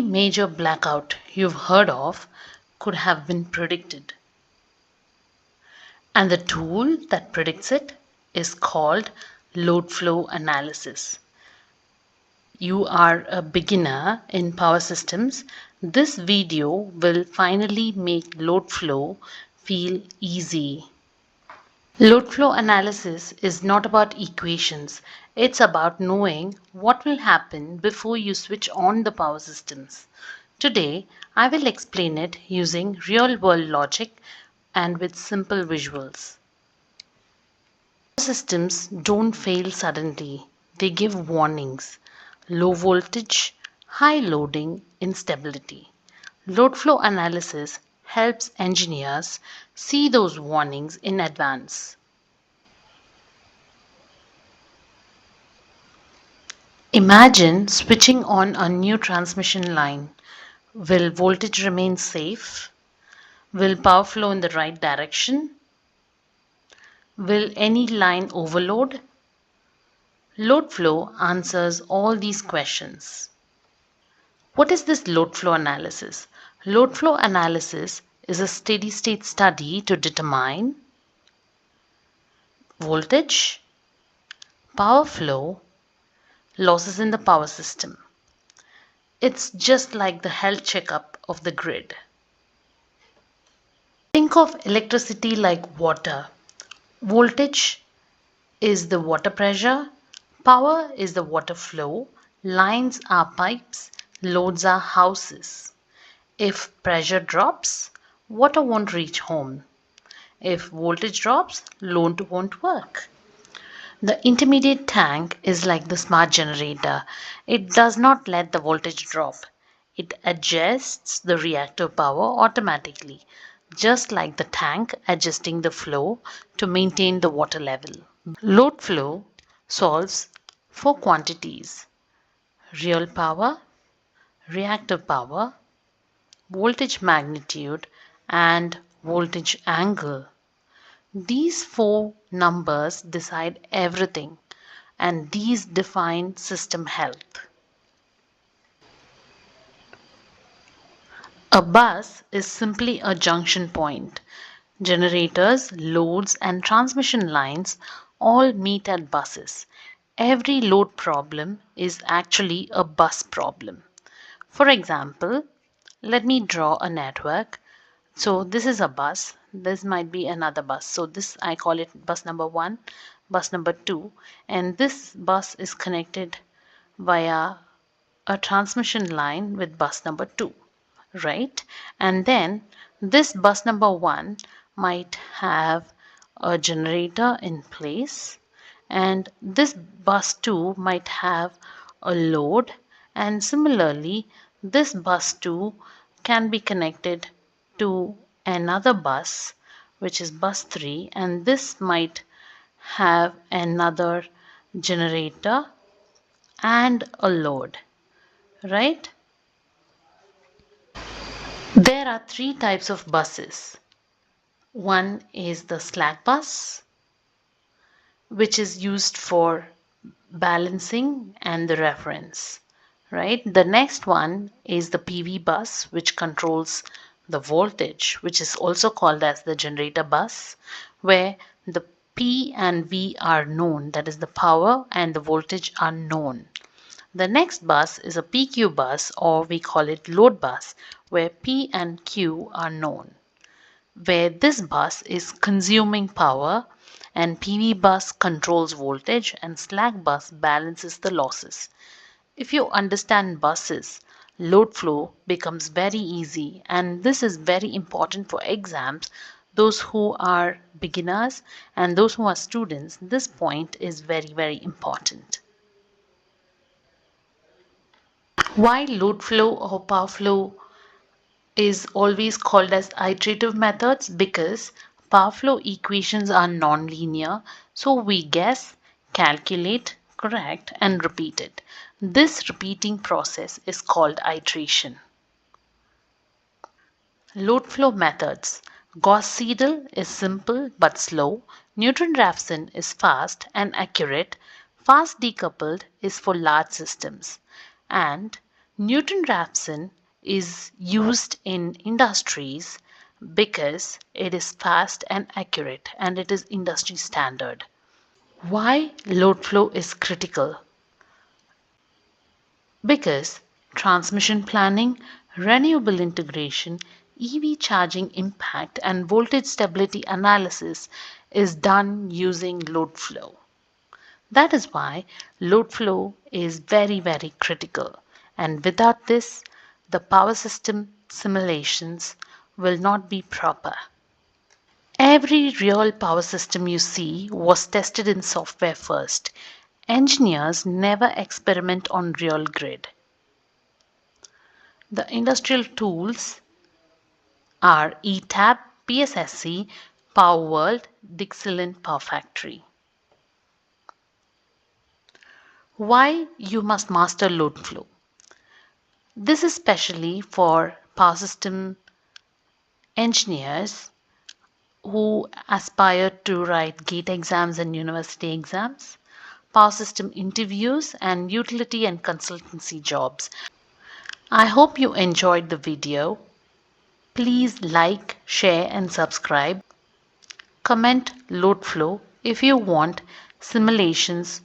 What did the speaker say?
major blackout you've heard of could have been predicted. And the tool that predicts it is called load flow analysis. You are a beginner in power systems, this video will finally make load flow feel easy. Load flow analysis is not about equations, it's about knowing what will happen before you switch on the power systems. Today, I will explain it using real-world logic and with simple visuals. Power systems don't fail suddenly, they give warnings. Low voltage, high loading, instability. Load flow analysis helps engineers see those warnings in advance. Imagine switching on a new transmission line. Will voltage remain safe? Will power flow in the right direction? Will any line overload? Load flow answers all these questions. What is this load flow analysis? Load flow analysis is a steady state study to determine voltage, power flow, losses in the power system. It's just like the health checkup of the grid. Think of electricity like water. Voltage is the water pressure, power is the water flow, lines are pipes, loads are houses. If pressure drops, water won't reach home. If voltage drops, load won't work. The intermediate tank is like the smart generator. It does not let the voltage drop. It adjusts the reactive power automatically, just like the tank adjusting the flow to maintain the water level. Load flow solves for quantities: real power, reactive power, voltage magnitude, and voltage angle. These four numbers decide everything, and these define system health. A bus is simply a junction point. Generators, loads, and transmission lines all meet at buses. Every load problem is actually a bus problem. For example, let me draw a network. So this is a bus. This might be another bus. So this, I call it bus number 1, bus number 2, and this bus is connected via a transmission line with bus number 2, right? And then this bus number 1 might have a generator in place, and this bus 2 might have a load, and similarly this bus 2 can be connected to another bus, which is bus 3, and this might have another generator and a load, right? There are three types of buses. One is the slack bus, which is used for balancing and the reference, right? The next one is the PV bus, which controls the voltage, which is also called as the generator bus, where the P and V are known, that is the power and the voltage are known. The next bus is a PQ bus, or we call it load bus, where P and Q are known, where this bus is consuming power and PV bus controls voltage and slack bus balances the losses. If you understand buses, load flow becomes very easy, and this is very important for exams. Those who are beginners and those who are students, this point is very important. Why load flow or power flow is always called as iterative methods? Because power flow equations are non-linear, so we guess, calculate, correct, and repeat it. This repeating process is called iteration. Load flow methods. Gauss-Seidel is simple but slow. Newton-Raphson is fast and accurate. Fast decoupled is for large systems. And Newton-Raphson is used in industries because it is fast and accurate and it is industry standard. Why load flow is critical? Because transmission planning, renewable integration, EV charging impact, and voltage stability analysis is done using load flow. That is why load flow is very, very critical. And without this, the power system simulations will not be proper. Every real power system you see was tested in software first. Engineers never experiment on real grid. The industrial tools are ETAP, PSSC, Power World, Dixieland Power Factory. Why you must master load flow? This is especially for power system engineers who aspire to write gate exams and university exams, power system interviews, and utility and consultancy jobs. I hope you enjoyed the video. Please like, share, and subscribe. Comment load flow if you want simulations